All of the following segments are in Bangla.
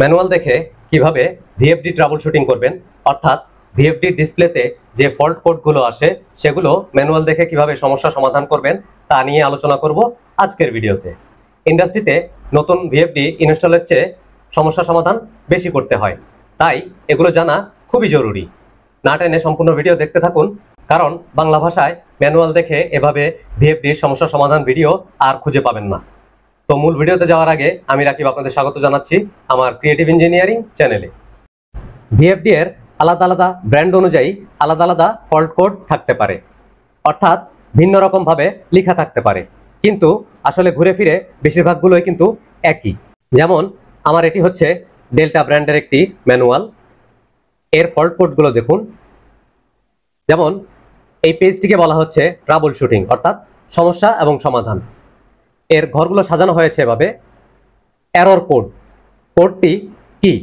ম্যানুয়াল দেখে কিভাবে ভিএফডি ট্রাবল শুটিং করবেন, অর্থাৎ ভিএফডি ডিসপ্লেতে যে ফল্ট কোডগুলো আসে সেগুলো ম্যানুয়াল দেখে কিভাবে সমস্যা সমাধান করবেন তা নিয়ে আলোচনা করব আজকের ভিডিওতে। ইন্ডাস্ট্রিতে নতুন ভিএফডি ইনস্টলের চেয়ে সমস্যা সমাধান বেশি করতে হয়, তাই এগুলো জানা খুবই জরুরি। না টেনে সম্পূর্ণ ভিডিও দেখতে থাকুন, কারণ বাংলা ভাষায় ম্যানুয়াল দেখে এভাবে ভিএফডির সমস্যা সমাধান ভিডিও আর খুঁজে পাবেন না। তো মূল ভিডিওতে যাওয়ার আগে আমি রাকিব আপনাদের স্বাগত জানাচ্ছি আমার ক্রিয়েটিভ ইঞ্জিনিয়ারিং চ্যানেলে। ভিএফডি এর আলাদা আলাদা ব্র্যান্ড অনুযায়ী আলাদা আলাদা ফল্ট কোড থাকতে পারে, অর্থাৎ ভিন্ন রকমভাবে লেখা থাকতে পারে, কিন্তু আসলে ঘুরে ফিরে বেশিরভাগগুলোই কিন্তু একই। যেমন আমার এটি হচ্ছে ডেল্টা ব্র্যান্ডের একটি ম্যানুয়াল। এর ফল্ট কোডগুলো দেখুন। যেমন এই পেজটিকে বলা হচ্ছে ট্রাবল শুটিং, অর্থাৎ সমস্যা এবং সমাধান। এর ঘরগুলো সাজানো হয়েছে এভাবে। এরর কোড, কোডটি কি,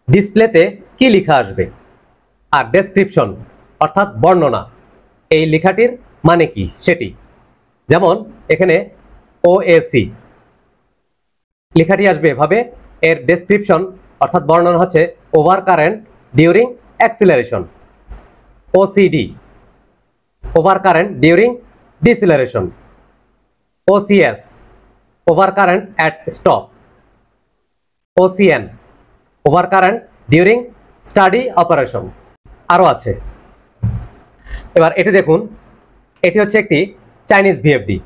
ডিসপ্লেতে কি লেখা আসবে, আর ডেসক্রিপশন অর্থাৎ বর্ণনা, এই লেখাটির মানে কি সেটি। যেমন এখানে ওএসি লেখাটি আসবে এভাবে। এর ডেসক্রিপশন অর্থাৎ বর্ণনা হচ্ছে over current during acceleration. OCD over current during deceleration. OCS over current at stop. OCN over current during steady operation. আরও আছে। এবার এটি দেখুন, এটি হচ্ছে একটি চাইনিজ ভিএফডি।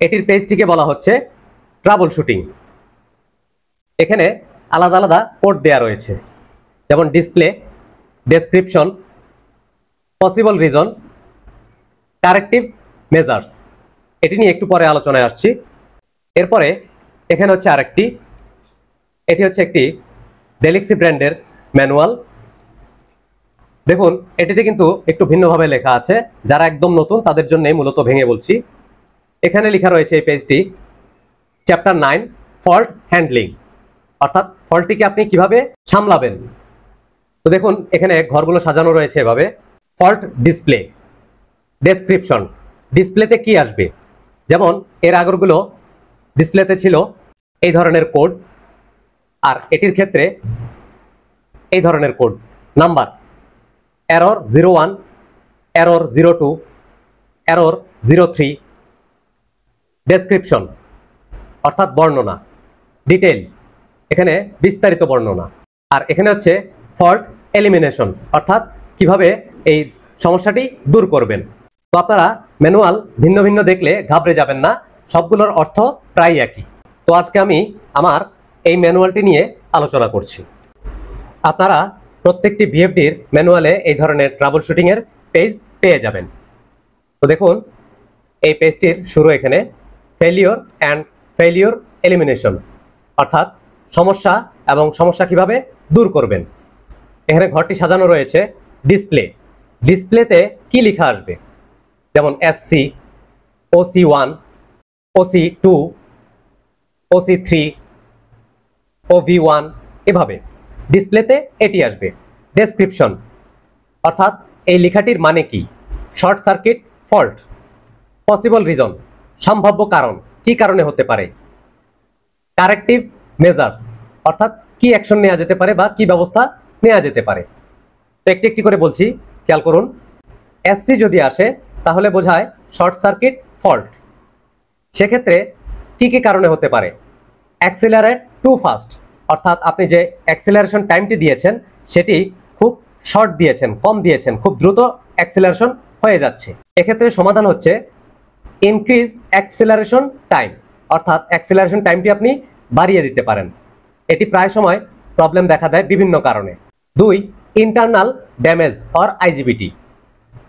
এটির পেজটিকে বলা হচ্ছে ট্রাবল শুটিং। এখানে আলাদা আলাদা কোড দেওয়া রয়েছে, যেমন display, description, possible reason, corrective measures. এটি নিয়ে একটু পরে আলোচনায় আসছি। এরপরে এখানে হচ্ছে আরেকটি, এটি হচ্ছে একটি ডেলিক্সি ব্র্যান্ডের ম্যানুয়াল। দেখুন এটিতে কিন্তু একটু ভিন্নভাবে লেখা আছে, যারা একদম নতুন তাদের জন্য মূলত ভেঙে বলছি। এখানে লেখা রয়েছে এই পেজটি চ্যাপ্টার 9 ফল্ট হ্যান্ডলিং, অর্থাৎ ফল্টটিকে আপনি কিভাবে সামলাবেন। তো দেখুন এখানে ঘরগুলো সাজানো রয়েছে এভাবে। ফল্ট ডিসপ্লে, ডেসক্রিপশন, ডিসপ্লেতে কি আসবে। যেমন এর আগরগুলো ডিসপ্লেতে ছিল এই ধরনের কোড, আর এটির ক্ষেত্রে এই ধরনের code number error 01, error 02, error 03, description অর্থাৎ বর্ণনা, ডিটেইল এখানে বিস্তারিত বর্ণনা। আর এখানে হচ্ছে ফল্ট এলিমিনেশন, অর্থাৎ কিভাবে এই সমস্যাটি দূর করবেন। তো আপনারা ম্যানুয়াল ভিন্ন ভিন্ন দেখলে ঘাবড়ে যাবেন না, সবগুলোর অর্থ প্রায় একই। তো আজকে আমি আমার এই ম্যানুয়ালটি নিয়ে আলোচনা করছি। আপনারা প্রত্যেকটি ভিএফডির ম্যানুয়ালে এই ধরনের ট্রাবল শুটিংয়ের পেজ পেয়ে যাবেন। তো দেখুন এই পেজটির শুরু এখানে ফেলিওর অ্যান্ড ফেলিওর এলিমিনেশন, অর্থাৎ সমস্যা এবং সমস্যা কিভাবে দূর করবেন। এখানে ঘরটি সাজানো রয়েছে ডিসপ্লে, ডিসপ্লেতে কি লেখা আসবে। যেমন SC, OC1, OC2, OC3, OV1, এভাবে ডিসপ্লেতে এটি আসবে। ডেসক্রিপশন অর্থাৎ এই লেখাটির মানে কি, short circuit fault. Possible reason সম্ভাব্য কারণ, কি কারণে হতে পারে। কারেক্টিভ মেজার্স অর্থাৎ কি অ্যাকশন নেওয়া যেতে পারে বা কি ব্যবস্থা নেওয়া যেতে পারে। তো একটি একটি করে বলছি, খেয়াল করুন। SC যদি আসে তাহলে বোঝায় শর্ট সার্কিট ফল্ট। সেক্ষেত্রে কি কি কারণে হতে পারে। অ্যাক্সিলারেট টু ফাস্ট, অর্থাৎ আপনি যে অ্যাক্সিলারেশন টাইমটি দিয়েছেন সেটি খুব শর্ট দিয়েছেন, কম দিয়েছেন, খুব দ্রুত অ্যাক্সিলারেশন হয়ে যাচ্ছে। এক্ষেত্রে সমাধান হচ্ছে ইনক্রিজ অ্যাক্সিলারেশন টাইম, অর্থাৎ অ্যাক্সিলারেশন টাইমটি আপনি বাড়িয়ে দিতে পারেন। এটি প্রায় সময় প্রবলেম দেখা দেয় বিভিন্ন কারণে। 2 ইন্টারনাল ড্যামেজ অর আইজিবিটি,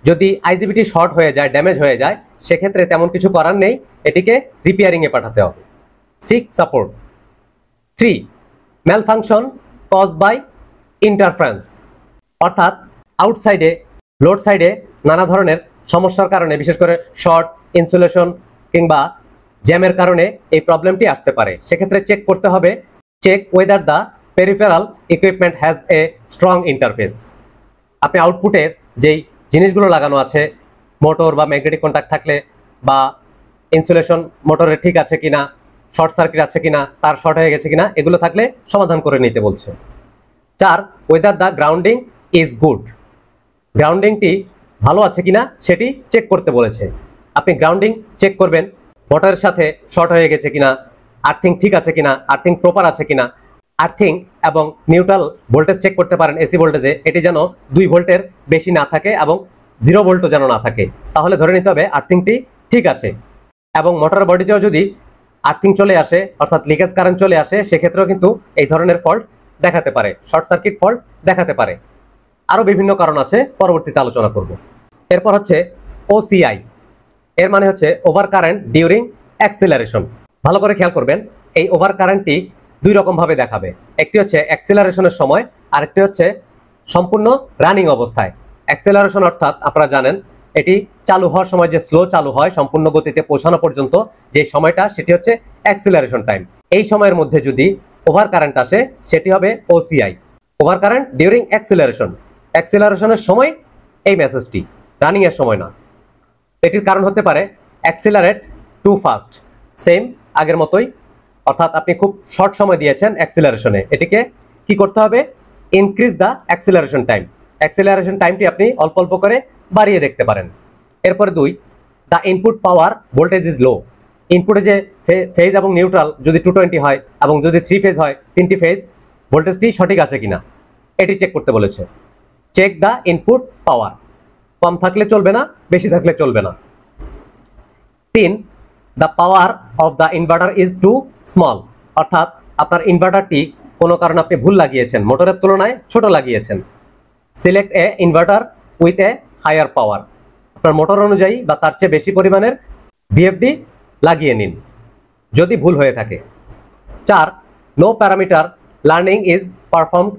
যদি আইজিবিটি শর্ট হয়ে যায়, ড্যামেজ হয়ে যায়, সেক্ষেত্রে তেমন কিছু করার নেই, এটিকে রিপেয়ারিংয়ে পাঠাতে হবে। 6 support. 3 malfunction caused by interference, অর্থাৎ আউটসাইডে লোড সাইডে নানা ধরনের সমস্যার কারণে, বিশেষ করে শর্ট, ইনসুলেশন কিংবা জ্যামের কারণে এই প্রবলেমটি আসতে পারে। সেক্ষেত্রে চেক করতে হবে, check whether the peripheral equipment has a strong interface. আপনি আউটপুটের যেই জিনিসগুলো লাগানো আছে, মোটর বা ম্যাগনেটিক কন্ট্যাক্ট থাকলে বা ইনসুলেশন মোটরের ঠিক আছে কিনা, শর্ট সার্কিট আছে কিনা, তার শর্ট হয়ে গেছে কিনা, এগুলো থাকলে সমাধান করে নিতে বলছে। 4, whether the grounding is good, গ্রাউন্ডিংটি ভালো আছে কিনা সেটি চেক করতে বলেছে। আপনি গ্রাউন্ডিং চেক করবেন, মোটরের সাথে শর্ট হয়ে গেছে কিনা, আর্থিং ঠিক আছে কিনা, আর্থিং প্রপার আছে কিনা। আর্থিং এবং নিউট্রাল ভোল্টেজ চেক করতে পারেন এসি ভোল্টেজে, এটি যেন 2 ভোল্টের বেশি না থাকে এবং 0 ভোল্টও যেন না থাকে, তাহলে ধরে নিতে হবে আর্থিংটি ঠিক আছে। এবং মোটর বডিতেও যদি আর্থিং চলে আসে অর্থাৎ লিকেজ কারেন্ট চলে আসে, সেক্ষেত্রেও কিন্তু এই ধরনের ফল্ট দেখাতে পারে, শর্ট সার্কিট ফল্ট দেখাতে পারে। আরও বিভিন্ন কারণ আছে, পরবর্তীতে আলোচনা করব। এরপর হচ্ছে ওসিআই, এর মানে হচ্ছে ওভার কারেন্ট ডিউরিং অ্যাক্সিলারেশন। ভালো করে খেয়াল করবেন, এই ওভার কারেন্টটি 2 রকম ভাবে দেখাবে। একটি হচ্ছে অ্যাক্সিলারেশনের সময়, আরেকটি হচ্ছে সম্পূর্ণ রানিং অবস্থায়। অ্যাক্সিলারেশন অর্থাৎ আপনারা জানেন এটি চালু হওয়ার সময় যে স্লো চালু হয় সম্পূর্ণ গতিতে পৌঁছানো পর্যন্ত যে সময়টা, সেটি হচ্ছে অ্যাক্সিলারেশন টাইম। এই সময়ের মধ্যে যদি ওভার কারেন্ট আসে সেটি হবে OCI, over current during acceleration. অ্যাক্সিলারেশনের সময় এই মেসেজটি, রানিং এর সময় না। এটির কারণ হতে পারে অ্যাক্সিলারেট টু ফাস্ট, সেম আগের মতোই, অর্থাৎ আপনি খুব শর্ট সময় দিয়েছেন অ্যাক্সিলারেশনে, এটিকে কি করতে হবে, increase the acceleration time. Acceleration টাইমটি আপনি অল্প অল্প করে বাড়িয়ে দেখতে পারেন। এরপরে 2, the input power voltage is low, ইনপুটে যে ফেজ এবং নিউট্রাল যদি 220 হয় এবং যদি 3 ফেজ হয়, 3টি ফেজ, ভোল্টেজটি সঠিক আছে কিনা এটি চেক করতে বলেছে। চেক দ্য ইনপুট পাওয়ার, কম থাকলে চলবে না, বেশি থাকলে চলবে না। 3, the power of the inverter is too small, অর্থাৎ আপনার ইনভার্টারটি কোনো কারণে আপনি ভুল লাগিয়েছেন, মোটরের তুলনায় ছোট লাগিয়েছেন। Select a inverter with a higher power, আপনার মোটর অনুযায়ী বা তার চেয়ে বেশি পরিমাণের ভিএফডি লাগিয়ে নিন যদি ভুল হয়ে থাকে। 4, no parameter learning is performed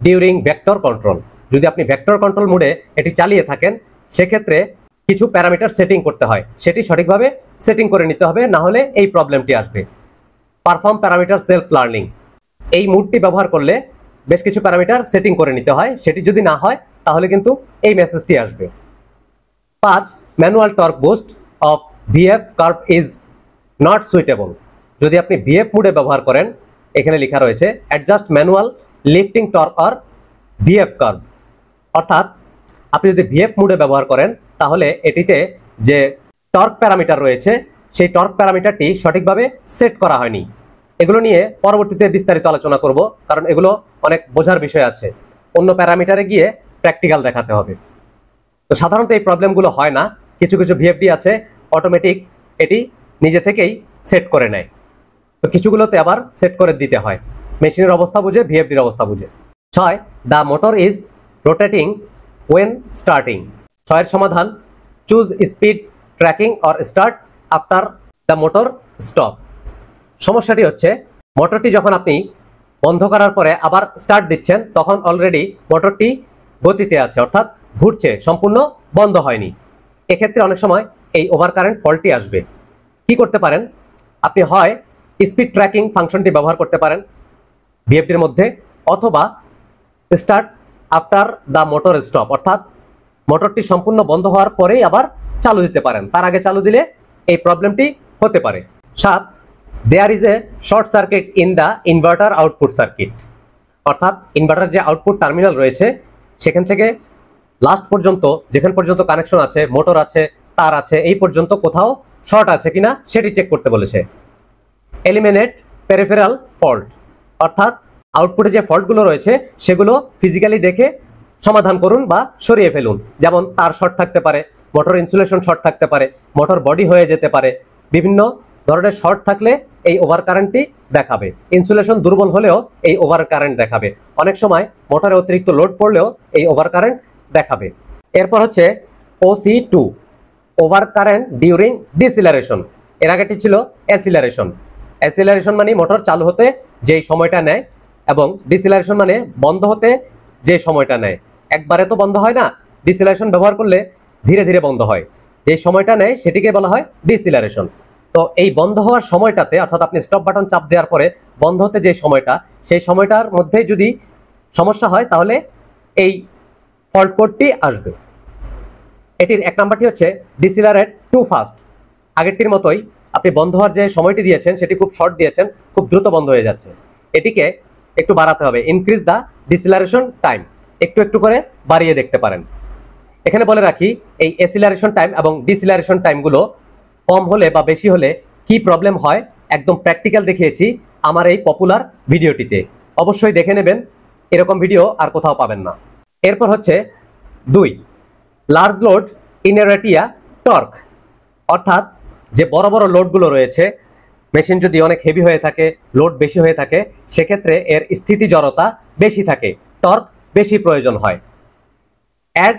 during vector control, যদি আপনি ভেক্টর কন্ট্রোল মোডে এটি চালিয়ে থাকেন সেক্ষেত্রে কিছু প্যারামিটার সেটিং করতে হয়, সেটি সঠিকভাবে সেটিং করে নিতে হবে, না হলে এই প্রবলেমটি আসবে। পারফর্ম প্যারামিটার সেলফ লার্নিং, এই মোডটি ব্যবহার করলে বেশ কিছু প্যারামিটার সেটিং করে নিতে হয়, সেটি যদি না হয় তাহলে কিন্তু এই মেসেজটি আসবে। 5, manual torque boost of VF curve is not suitable, যদি আপনি ভিএফ মোডে ব্যবহার করেন, এখানে লেখা রয়েছে adjust manual lifting torque or VF curve, অর্থাৎ আপনি যদি ভিএফ মোডে ব্যবহার করেন তাহলে এটিতে যে টর্ক প্যারামিটার রয়েছে সেই টর্ক প্যারামিটারটি সঠিকভাবে সেট করা হয়নি। এগুলো নিয়ে পরবর্তীতে বিস্তারিত আলোচনা করব, কারণ এগুলো অনেক বোঝার বিষয় আছে, অন্য প্যারামিটারে গিয়ে প্র্যাকটিক্যাল দেখাতে হবে। তো সাধারণত এই প্রবলেমগুলো হয় না, কিছু কিছু ভিএফডি আছে অটোমেটিক এটি নিজে থেকেই সেট করে নেয়, তো কিছুগুলোতে আবার সেট করে দিতে হয়, মেশিনের অবস্থা বুঝে, ভিএফডির অবস্থা বুঝে। 6, the motor is rotating when starting, 6 এর সমাধান choose speed tracking or start after the motor stop. সমস্যাটি হচ্ছে মোটরটি যখন আপনি বন্ধ করার পরে আবার স্টার্ট দিচ্ছেন তখন অলরেডি মোটরটি গতিতে আছে, অর্থাৎ ঘুরছে, সম্পূর্ণ বন্ধ হয়নি। এক্ষেত্রে অনেক সময় এই ওভার কারেন্ট ফল্টটি আসবে। কি করতে পারেন, আপনি হয় স্পিড ট্র্যাকিং ফাংশনটি ব্যবহার করতে পারেন ভিএফডির মধ্যে, অথবা start after the motor stop, অর্থাৎ মোটরটি সম্পূর্ণ বন্ধ হওয়ার পরেই আবার চালু দিতে পারেন, তার আগে চালু দিলে এই প্রবলেমটি হতে পারে। 7, there is a short circuit in the inverter output circuit, অর্থাৎ ইনভার্টার যে আউটপুট টার্মিনাল রয়েছে সেখান থেকে লাস্ট পর্যন্ত, যেখান পর্যন্ত কানেকশন আছে, মোটর আছে, তার আছে, এই পর্যন্ত কোথাও শর্ট আছে কিনা সেটি চেক করতে বলেছে। এলিমিনেট পেরিফেরাল ফল্ট, অর্থাৎ আউটপুটে যে ফল্টগুলো রয়েছে সেগুলো ফিজিক্যালি দেখে সমাধান করুন বা সরিয়ে ফেলুন, যেমন তার শর্ট থাকতে পারে, মোটর ইনসুলেশন শর্ট থাকতে পারে, মোটর বডি হয়ে যেতে পারে, বিভিন্ন ধরনের শর্ট থাকলে এই ওভার কারেন্টটি দেখাবে। ইনসুলেশন দুর্বল হলেও এই ওভার কারেন্ট দেখাবে, অনেক সময় মোটরে অতিরিক্ত লোড পড়লেও এই ওভার কারেন্ট দেখাবে। এরপর হচ্ছে OC2, ওভার কারেন্ট ডিউরিং ডিসিলারেশন, এর আগেটি ছিল অ্যাসিলারেশন। অ্যাসিলারেশন মানে মোটর চালু হতে যেই সময়টা নেয় এবং ডিসিলারেশন মানে বন্ধ হতে যে সময়টা নেয়, একবারে তো বন্ধ হয় না, ডিসিলারেশন ব্যবহার করলে ধীরে ধীরে বন্ধ হয়, যে সময়টা নেয় সেটিকে বলা হয় ডিসিলারেশন। তো এই বন্ধ হওয়ার সময়টাতে, অর্থাৎ আপনি স্টপ বাটন চাপ দেওয়ার পরে বন্ধ হতে যে সময়টা, সেই সময়টার মধ্যে যদি সমস্যা হয় তাহলে এই ফল্ট কোডটি আসবে। এটির 1 নাম্বারটি হচ্ছে ডিসিলারেট টু ফাস্ট, আগেরটির মতোই আপনি বন্ধ হওয়ার যে সময়টি দিয়েছেন সেটি খুব শর্ট দিয়েছেন, খুব দ্রুত বন্ধ হয়ে যাচ্ছে। এটিকে একটু বাড়াতে হবে, ইনক্রিজ দ্য ডিসিলারেশন টাইম, একটু একটু করে বাড়িয়ে দেখতে পারেন। এখানে বলে রাখি, এই অ্যাসিলারেশন টাইম এবং ডিসিলারেশন টাইমগুলো কম হলে বা বেশি হলে কি প্রবলেম হয় একদম প্র্যাকটিক্যাল দেখিয়েছি আমার এই পপুলার ভিডিওটিতে, অবশ্যই দেখে নেবেন, এরকম ভিডিও আর কোথাও পাবেন না। এরপর হচ্ছে 2, লার্জ লোড ইনারেটিয়া টর্ক, অর্থাৎ যে বড় বড় লোডগুলো রয়েছে, মেশিন যদি অনেক হেভি হয়ে থাকে, লোড বেশি হয়ে থাকে, সেক্ষেত্রে এর স্থিতি জড়তা বেশি থাকে, টর্ক বেশি প্রয়োজন হয়। Add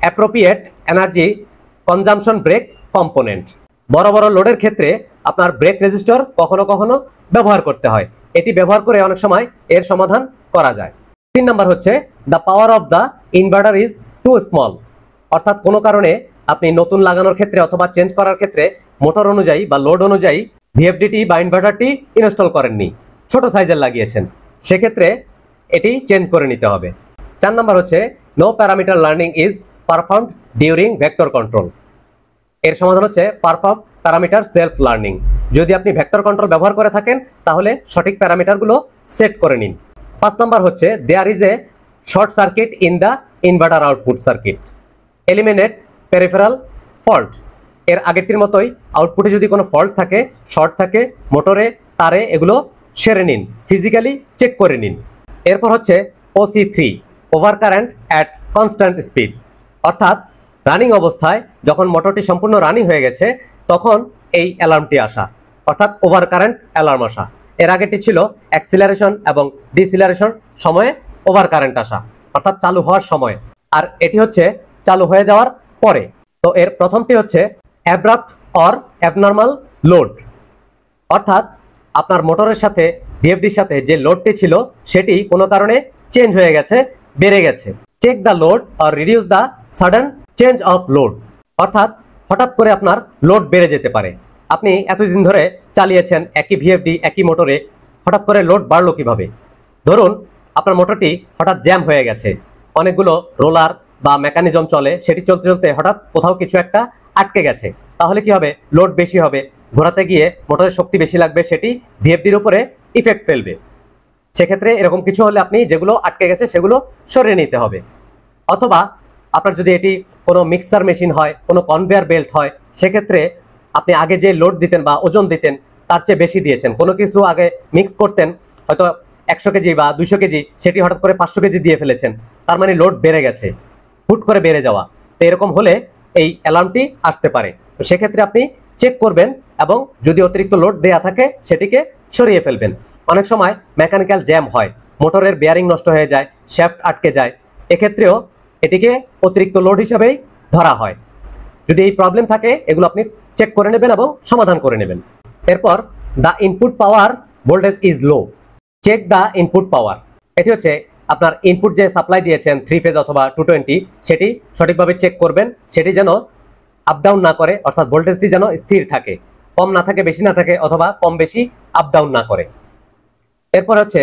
appropriate energy consumption brake component, বড় বড় লোডের ক্ষেত্রে আপনার ব্রেক রেজিস্টর কখনো কখনো ব্যবহার করতে হয়, এটি ব্যবহার করে অনেক সময় এর সমাধান করা যায়। 3 নাম্বার হচ্ছে the power of the inverter is too small, অর্থাৎ কোনো কারণে আপনি নতুন লাগানোর ক্ষেত্রে অথবা চেঞ্জ করার ক্ষেত্রে মোটর অনুযায়ী বা লোড অনুযায়ী ভিএফডিটি বা ইনভার্টারটি ইনস্টল করেননি, ছোট সাইজের লাগিয়েছেন, সেক্ষেত্রে এটি চেঞ্জ করে নিতে হবে। 4 নাম্বার হচ্ছে no parameter learning is performed during vector control, এর সমাধান হচ্ছে পারফর্ম প্যারামিটার সেলফ লার্নিং, যদি আপনি ভেক্টর কন্ট্রোল ব্যবহার করে থাকেন তাহলে সঠিক প্যারামিটারগুলো সেট করে নিন। 5 নাম্বার হচ্ছে there is a short circuit in the inverter output circuit, eliminate peripheral fault, এর আগেরটির মতোই আউটপুটে যদি কোনো ফল্ট থাকে, শর্ট থাকে, মোটরে, তারে, এগুলো সেরে নিন, ফিজিক্যালি চেক করে নিন। এরপর হচ্ছে OC3, over current at constant speed, অর্থাৎ রানিং অবস্থায় যখন মোটরটি সম্পূর্ণ রানিং হয়ে গেছে তখন এই অ্যালার্মটি আসা, অর্থাৎ ওভার কারেন্ট অ্যালার্ম আসা। এর আগেটি ছিল অ্যাক্সিলারেশন এবং ডিসিলারেশন সময়ে ওভার কারেন্ট আসা, অর্থাৎ চালু হওয়ার সময়, আর এটি হচ্ছে চালু হয়ে যাওয়ার পরে। তো এর প্রথমটি হচ্ছে অ্যাব্রাপ্ট অর অ্যাবনর্মাল লোড, অর্থাৎ আপনার মোটরের সাথে ভিএফডির সাথে যে লোডটি ছিল সেটি কোনো কারণে চেঞ্জ হয়ে গেছে, বেড়ে গেছে। Check the load or reduce the sudden change of load, অর্থাৎ হঠাৎ করে আপনার লোড বেড়ে যেতে পারে, আপনি এতদিন ধরে চালিয়েছেন একই ভিএফডি একই মোটরে, হঠাৎ করে লোড বাড়লো কিভাবে? ধরুন আপনার মোটরটি হঠাৎ জ্যাম হয়ে গেছে, অনেকগুলো রোলার বা মেকানিজম চলে, সেটি চলতে চলতে হঠাৎ কোথাও কিছু একটা আটকে গেছে, তাহলে কি হবে? লোড বেশি হবে, ঘোরাতে গিয়ে মোটরের শক্তি বেশি লাগবে, সেটি ভিএফডির উপরে ইফেক্ট ফেলবে। সেক্ষেত্রে এরকম কিছু হলে আপনি যেগুলো আটকে গেছে সেগুলো সরিয়ে নিতে হবে। অথবা আপনার যদি এটি কোনো মিক্সার মেশিন হয়, কোনো কনভেয়ার বেল্ট হয়, সেক্ষেত্রে আপনি আগে যে লোড দিতেন বা ওজন দিতেন তার চেয়ে বেশি দিয়েছেন, কোনো কিছু আগে মিক্স করতেন হয়তো 100 কেজি বা 200 কেজি, সেটি হঠাৎ করে 500 কেজি দিয়ে ফেলেছেন, তার মানে লোড বেড়ে গেছে, হুট করে বেড়ে যাওয়া। তো এরকম হলে এই অ্যালার্মটি আসতে পারে। তো সেক্ষেত্রে আপনি চেক করবেন এবং যদি অতিরিক্ত লোড দেয়া থাকে সেটিকে সরিয়ে ফেলবেন। অনেক সময় মেকানিক্যাল জ্যাম হয়, মোটরের বেয়ারিং নষ্ট হয়ে যায়, শ্যাফট আটকে যায়, এক্ষেত্রেও এটিকে অতিরিক্ত লোড হিসেবেই ধরা হয়। যদি এই প্রবলেম থাকে এগুলো আপনি চেক করে নেবেন এবং সমাধান করে নেবেন। এরপর the input power voltage is low, check the input power, এটি হচ্ছে আপনার ইনপুট যে সাপ্লাই দিয়েছেন 3 ফেজ অথবা 220, সেটি সঠিকভাবে চেক করবেন, সেটি যেন আপ ডাউন না করে, অর্থাৎ ভোল্টেজটি যেন স্থির থাকে, কম না থাকে বেশি না থাকে, অথবা কম বেশি আপ ডাউন না করে। এরপর হচ্ছে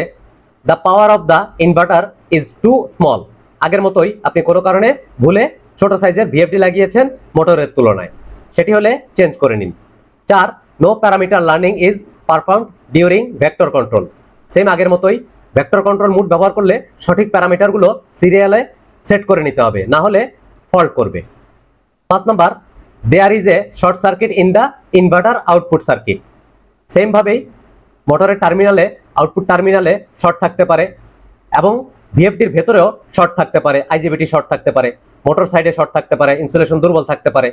the power of the inverter is too small, আগের মতোই আপনি কোনো কারণে ভুলে ছোট সাইজের ভিএফডি লাগিয়েছেন মোটরের তুলনায়, সেটি হলে চেঞ্জ করে নিন। 4, no parameter learning is performed during vector control, same আগের মতোই ভেক্টর কন্ট্রোল মুড ব্যবহার করলে সঠিক প্যারামিটারগুলো সিরিয়ালে সেট করে নিতে হবে, না হলে ফল্ট করবে। 5 number there is a short circuit in the inverter output circuit, same ভাবেই মোটরের টার্মিনালে, আউটপুট টার্মিনালে শর্ট থাকতে পারে এবং ভিএফডির ভেতরেও শর্ট থাকতে পারে, আইজিবিটি শর্ট থাকতে পারে, মোটর সাইডে শর্ট থাকতে পারে, ইনসুলেশন দুর্বল থাকতে পারে,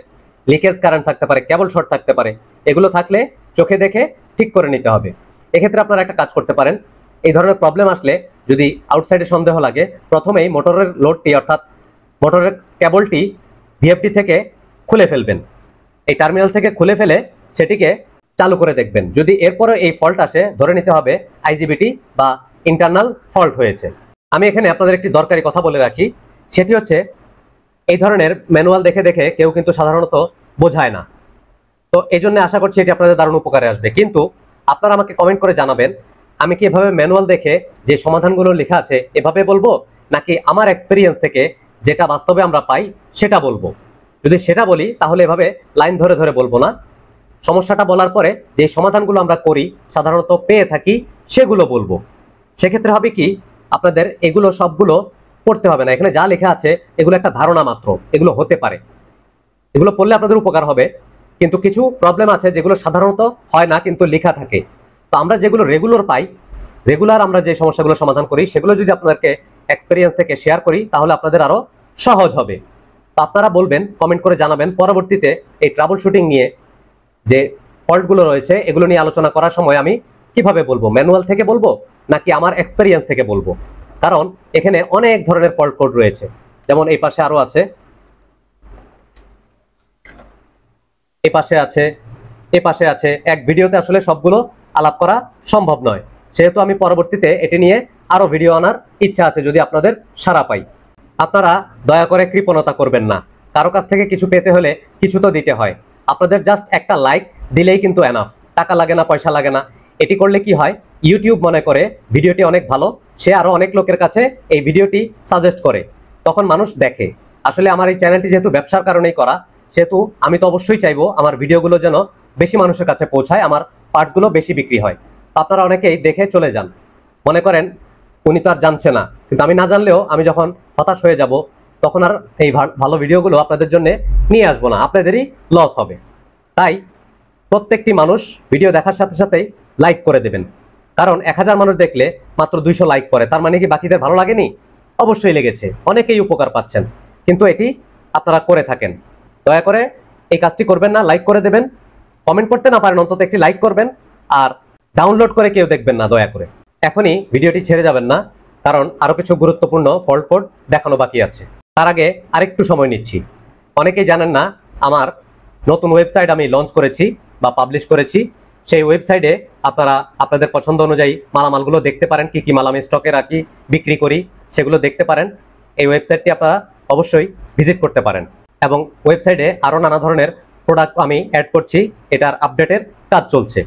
লিকেজ কারেন্ট থাকতে পারে, কেবল শর্ট থাকতে পারে, এগুলো থাকলে চোখে দেখে ঠিক করে নিতে হবে। এক্ষেত্রে আপনারা একটা কাজ করতে পারেন, এই ধরনের প্রবলেম আসলে যদি আউটসাইডে সন্দেহ লাগে, প্রথমেই মোটরের লোডটি অর্থাৎ মোটরের কেবলটি ভিএফডি থেকে খুলে ফেলবেন, এই টার্মিনাল থেকে খুলে ফেলে সেটিকে চালু করে দেখবেন, যদি এরপরে এই ফল্ট আসে ধরে নিতে হবে আইজিবিটি বা ইন্টারনাল ফল্ট হয়েছে। আমি এখানে আপনাদের একটি দরকারি কথা বলে রাখি, সেটি হচ্ছে এই ধরনের ম্যানুয়াল দেখে দেখে কেউ কিন্তু সাধারণত বোঝায় না, তো এই জন্য আশা করছি এটি আপনাদের দারুণ উপকারে আসবে। কিন্তু আপনারা আমাকে কমেন্ট করে জানাবেন আমি কি এভাবে ম্যানুয়াল দেখে যে সমাধানগুলো লেখা আছে এভাবে বলবো, নাকি আমার এক্সপেরিয়েন্স থেকে যেটা বাস্তবে আমরা পাই সেটা বলবো। যদি সেটা বলি তাহলে এভাবে লাইন ধরে ধরে বলবো না, সমস্যাটা বলার পরে যে সমাধানগুলো আমরা করি সাধারণত পেয়ে থাকি সেগুলো বলবো। সেক্ষেত্রে হবে কি, আপনাদের এগুলো সবগুলো পড়তে হবে না, এখানে যা লেখা আছে এগুলো একটা ধারণা মাত্র, এগুলো হতে পারে, এগুলো পড়লে আপনাদের উপকার হবে। কিন্তু কিছু প্রবলেম আছে যেগুলো সাধারণত হয় না কিন্তু লেখা থাকে। তো আমরা যেগুলো রেগুলার আমরা যে সমস্যাগুলো সমাধান করি সেগুলো যদি আপনাদেরকে এক্সপেরিয়েন্স থেকে শেয়ার করি তাহলে আপনাদের আরো সহজ হবে। তো আপনারা বলবেন, কমেন্ট করে জানাবেন পরবর্তীতে এই ট্রাবল শুটিং নিয়ে যে ফল্টগুলো রয়েছে এগুলো নিয়ে আলোচনা করার সময় আমি কিভাবে বলবো, ম্যানুয়াল থেকে বলবো নাকি আমার এক্সপেরিয়েন্স থেকে বলবো। কারণ এখানে অনেক ধরনের ফল্ট কোড রয়েছে, যেমন এই পাশে আরো আছে, এই পাশে আছে, এই পাশে আছে। এক ভিডিওতে আসলে সবগুলো আলাপ করা সম্ভব নয়, সেহেতু আমি পরবর্তীতে এটি নিয়ে আরো ভিডিও আনার ইচ্ছা আছে যদি আপনাদের সাড়া পাই। আপনারা দয়া করে কৃপণতা করবেন না, কারো কাছ থেকে কিছু পেতে হলে কিছু তো দিতে হয়। আপনাদের জাস্ট একটা লাইক দিলেই কিন্তু এনাফ, টাকা লাগে না, পয়সা লাগে না। এটি করলে কি হয়, ইউটিউব মনে করে ভিডিওটি অনেক ভালো, সে আরো অনেক লোকের কাছে এই ভিডিওটি সাজেস্ট করে, তখন মানুষ দেখে। আসলে আমার এই চ্যানেলটি যেহেতু ব্যবসার কারণেই করা, সেহেতু আমি তো অবশ্যই চাইবো আমার ভিডিওগুলো যেন বেশি মানুষের কাছে পৌঁছায়, আমার পার্টসগুলো বেশি বিক্রি হয়। আপনারা অনেকেই দেখে চলে যান, মনে করেন উনি তো আর জানছে না, কিন্তু আমি না জানলেও আমি যখন হতাশ হয়ে যাব তখন আর এই ভালো ভিডিওগুলো আপনাদের জন্য নিয়ে আসবো না, আপনাদেরই লস হবে। তাই প্রত্যেকটি মানুষ ভিডিও দেখার সাথে সাথেই লাইক করে দেবেন, কারণ 1000 মানুষ দেখলে মাত্র 200 লাইক করে, তার মানে কি বাকিদের ভালো লাগেনি? অবশ্যই লেগেছে, অনেকেই উপকার পাচ্ছেন, কিন্তু এটি আপনারা করে থাকেন। দয়া করে এই কাজটি করবেন না, লাইক করে দেবেন। কমেন্ট করতে না পারেন অন্তত একটি লাইক করবেন, আর ডাউনলোড করে কেউ দেখবেন না দয়া করে। এখনই ভিডিওটি ছেড়ে যাবেন না, কারণ আরো কিছু গুরুত্বপূর্ণ ফল্ট কোড দেখানো বাকি আছে। তার আগে আরেকটু সময় নিচ্ছি, অনেকেই জানেন না আমার নতুন ওয়েবসাইট আমি লঞ্চ করেছি বা পাবলিশ করেছি। সেই ওয়েবসাইটে আপনারা আপনাদের পছন্দ অনুযায়ী মালামালগুলো দেখতে পারেন, কি কি মাল আমি স্টকে রাখি, বিক্রি করি, সেগুলো দেখতে পারেন। এই ওয়েবসাইটটি আপনারা অবশ্যই ভিজিট করতে পারেন, এবং ওয়েবসাইটে আরো নানা ধরনের প্রোডাক্ট আমি অ্যাড করছি, এটার আপডেটের কাজ চলছে।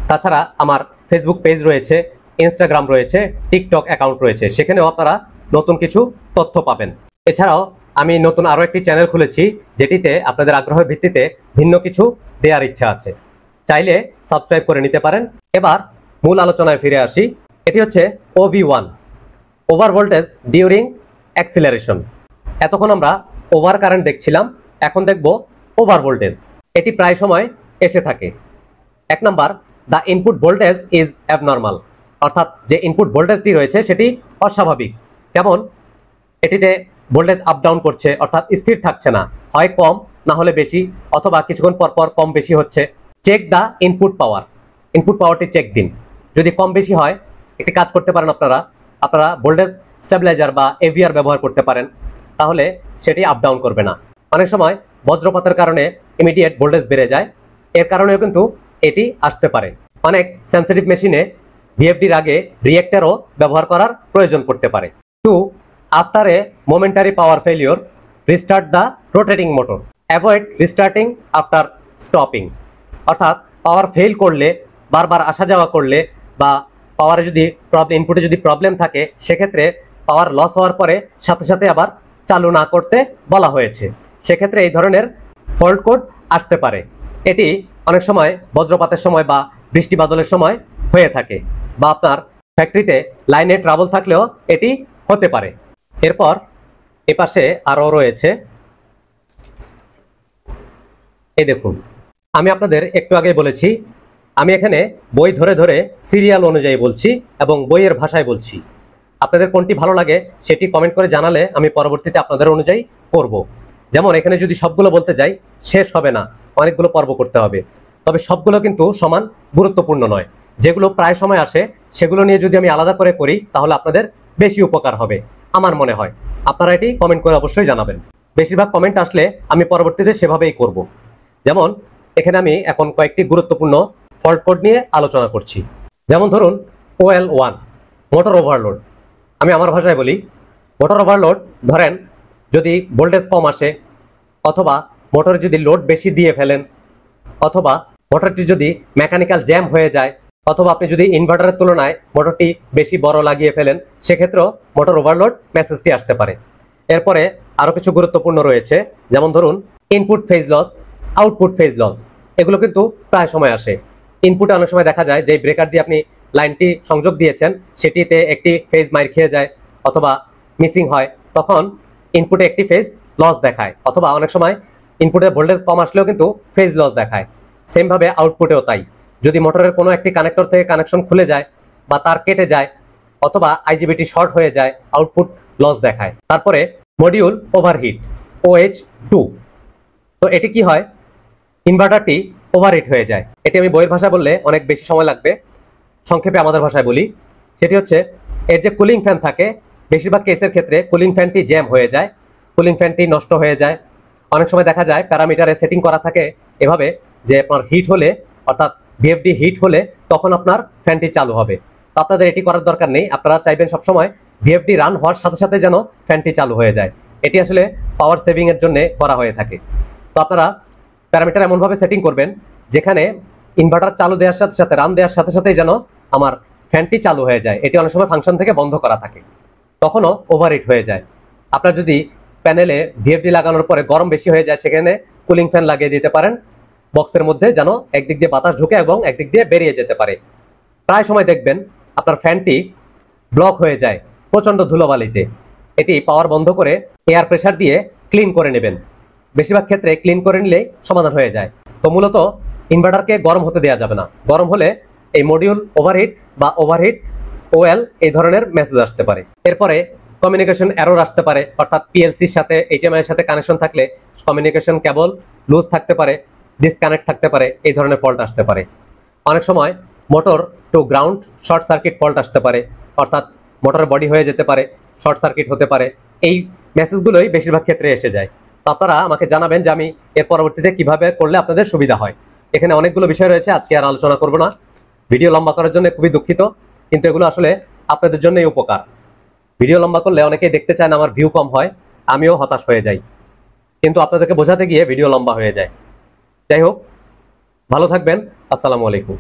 তাছাড়া আমার ফেসবুক পেজ রয়েছে, ইনস্টাগ্রাম রয়েছে, টিকটক অ্যাকাউন্ট রয়েছে, সেখানেও আপনারা নতুন কিছু তথ্য পাবেন। এছাড়াও আমি নতুন আরো একটি চ্যানেল খুলেছি, যেটিতে আপনাদের আগ্রহের ভিত্তিতে ভিন্ন কিছু দেওয়ার ইচ্ছা আছে, চাইলে সাবস্ক্রাইব করে নিতে পারেন। এবার মূল আলোচনায় ফিরে আসি। এটি হচ্ছে OV1, over voltage during acceleration. এতক্ষণ আমরা ওভার কারেন্ট দেখছিলাম, এখন দেখব ওভার ভোল্টেজ। এটি প্রায় সময় এসে থাকে। 1 number, the input voltage is abnormal, অর্থাৎ যে ইনপুট ভোল্টেজটি রয়েছে সেটি অস্বাভাবিক। যেমন এটিতে ভোল্টেজ আপ ডাউন করছে, অর্থাৎ স্থির থাকছে না, হয় কম না হলে বেশি, অথবা কিছুক্ষণ পর পর কম বেশি হচ্ছে। Check the input power, input পাওয়ারটি চেক দিন। যদি কম বেশি হয় একটি কাজ করতে পারেন আপনারা ভোল্টেজ স্টেবিলাইজার বা এভিআর ব্যবহার করতে পারেন, তাহলে সেটি আপ ডাউন করবে না। অনেক সময় বজ্রপাতের কারণে ইমিডিয়েট ভোল্টেজ বেড়ে যায়, এর কারণেও কিন্তু এটি আসতে পারে। অনেক সেন্সিটিভ মেশিনে ভিএফডির আগে রিঅ্যাক্টরও ব্যবহার করার প্রয়োজন পড়তে পারে। 2, after a momentary power failure restart the rotating motor, avoid restarting after stopping, অর্থাৎ পাওয়ার ফেল করলে, বারবার আসা যাওয়া করলে, বা পাওয়ারে যদি ইনপুটে যদি প্রবলেম থাকে, সেক্ষেত্রে পাওয়ার লস হওয়ার পরে সাথে সাথে আবার চালু না করতে বলা হয়েছে। সেক্ষেত্রে এই ধরনের ফল্ট কোড আসতে পারে। এটি অনেক সময় বজ্রপাতের সময় বা বৃষ্টি বাদলের সময় হয়ে থাকে, বা আপনার ফ্যাক্টরিতে লাইনে ট্রাবল থাকলেও এটি হতে পারে। এরপর এপাশে আরও রয়েছে, এই দেখুন, আমি আপনাদের একটু আগে বলেছি আমি এখানে বই ধরে ধরে সিরিয়াল অনুযায়ী বলছি এবং বইয়ের ভাষায় বলছি। আপনাদের কোনটি ভালো লাগে সেটি কমেন্ট করে জানালে আমি পরবর্তীতে আপনাদের অনুযায়ী করব। যেমন এখানে যদি সবগুলো বলতে যাই শেষ হবে না, অনেকগুলো পর্ব করতে হবে। তবে সবগুলো কিন্তু সমান গুরুত্বপূর্ণ নয়, যেগুলো প্রায় সময় আসে সেগুলো নিয়ে যদি আমি আলাদা করে করি তাহলে আপনাদের বেশি উপকার হবে আমার মনে হয়। আপনারা এটি কমেন্ট করে অবশ্যই জানাবেন। বেশিরভাগ কমেন্ট আসলে আমি পরবর্তীতে সেভাবেই করব। যেমন এখানে আমি এখন কয়েকটি গুরুত্বপূর্ণ ফল্ট কোড নিয়ে আলোচনা করছি। যেমন ধরুন OL1, মোটর ওভারলোড। আমি আমার ভাষায় বলি, মোটর ওভারলোড ধরেন যদি ভোল্টেজ কম আসে, অথবা মোটরে যদি লোড বেশি দিয়ে ফেলেন, অথবা মোটরটি যদি মেকানিক্যাল জ্যাম হয়ে যায়, অথবা আপনি যদি ইনভার্টারের তুলনায় মোটরটি বেশি বড় লাগিয়ে ফেলেন, সেক্ষেত্রেও মোটর ওভারলোড মেসেজটি আসতে পারে। এরপরে আরো কিছু গুরুত্বপূর্ণ রয়েছে, যেমন ধরুন input phase loss, output phase loss. এগুলো কিন্তু প্রায় সময় আসে। ইনপুটে অনেক সময় দেখা যায় যে ব্রেকার দিয়ে আপনি লাইনটি সংযোগ দিয়েছেন সেটিতে একটি ফেজ মাইর খেয়ে যায় অথবা মিসিং হয়, তখন ইনপুটে একটি ফেজ লস দেখায়, অথবা অনেক সময় ইনপুটে ভোল্টেজ কম আসলেও কিন্তু ফেজ লস দেখায়। সেম ভাবে আউটপুটেও তাই। যদি মোটরের কোনো একটি কানেক্টর থেকে কানেকশন খুলে যায় বা তার কেটে যায় অথবা আইজিবিটি শর্ট হয়ে যায়, আউটপুট লস দেখায়। তারপরে মডিউল ওভারহিট, OH2। তো এটি কি হয়, ইনভার্টারটি ওভারহিট হয়ে যায়। এটি আমি বইয়ের ভাষায় বললে অনেক বেশি সময় লাগবে, সংক্ষেপে আমাদের ভাষায় বলি। সেটি হচ্ছে, এর যে কুলিং ফ্যান থাকে, বেশিরভাগ কেসের ক্ষেত্রে কুলিং ফ্যানটি জ্যাম হয়ে যায়, কুলিং ফ্যানটি নষ্ট হয়ে যায়। অনেক সময় দেখা যায় প্যারামিটারে সেটিং করা থাকে এভাবে যে আপনার হিট হলে, অর্থাৎ ভিএফডি হিট হলে তখন আপনার ফ্যানটি চালু হবে। তো আপনাদের এটি করার দরকার নেই, আপনারা চাইবেন সবসময় ভিএফডি রান হওয়ার সাথে সাথে যেন ফ্যানটি চালু হয়ে যায়। এটি আসলে পাওয়ার সেভিং এর জন্য করা হয়ে থাকে। তো আপনারা প্যারামিটার এমনভাবে সেটিং করবেন যেখানে ইনভার্টার চালু দেওয়ার সাথে সাথে, রান দেওয়ার সাথে সাথেই যেন আমার ফ্যানটি চালু হয়ে যায়। এটি অনেক সময় ফাংশন থেকে বন্ধ করা থাকে, তখনও ওভারহিট হয়ে যায়। আপনার যদি প্যানেলে ভিএফডি লাগানোর পরে গরম বেশি হয়ে যায়, সেখানে কুলিং ফ্যান লাগিয়ে দিতে পারেন বক্সের মধ্যে, যেন একদিক দিয়ে বাতাস ঢুকে এবং একদিক দিয়ে বেরিয়ে যেতে পারে। প্রায় সময় দেখবেন আপনার ফ্যানটি ব্লক হয়ে যায় প্রচন্ড ধুলোবালিতে। এটি পাওয়ার বন্ধ করে এয়ার প্রেসার দিয়ে ক্লিন করে নেবেন। বেশিরভাগ ক্ষেত্রে ক্লিন করে নিলেই সমাধান হয়ে যায়। তো মূলত ইনভার্টারকে গরম হতে দেওয়া যাবে না। গরম হলে এই মডিউল ওভারহিট বা ওভারহিট OL এই ধরনের মেসেজ আসতে পারে। এরপরে কমিউনিকেশন এরর আসতে পারে, অর্থাৎ পিএলসির সাথে HMI এর সাথে কানেকশন থাকলে কমিউনিকেশন কেবল লুজ থাকতে পারে, ডিসকানেক্ট থাকতে পারে, এই ধরনের ফল্ট আসতে পারে। অনেক সময় motor to ground short circuit fault আসতে পারে, অর্থাৎ মোটরের বডি হয়ে যেতে পারে, শর্ট সার্কিট হতে পারে। এই মেসেজগুলোই বেশিরভাগ ক্ষেত্রে এসে যায়। তো আপনারা আমাকে জানাবেন যে আমি এর পরবর্তীতে কিভাবে করলে আপনাদের সুবিধা হয়। এখানে অনেকগুলো বিষয় রয়েছে, আজকে আর আলোচনা করব না। ভিডিও লম্বা করার জন্য খুবই দুঃখিত, কিন্তু এগুলো আসলে আপনাদের জন্যই উপকার। ভিডিও লম্বা করলে অনেকেই দেখতে চায় না, আমার ভিউ কম হয়, আমিও হতাশ হয়ে যাই, কিন্তু আপনাদেরকে বোঝাতে গিয়ে ভিডিও লম্বা হয়ে যায়। যাই হোক, ভালো থাকবেন। আসসালামু আলাইকুম।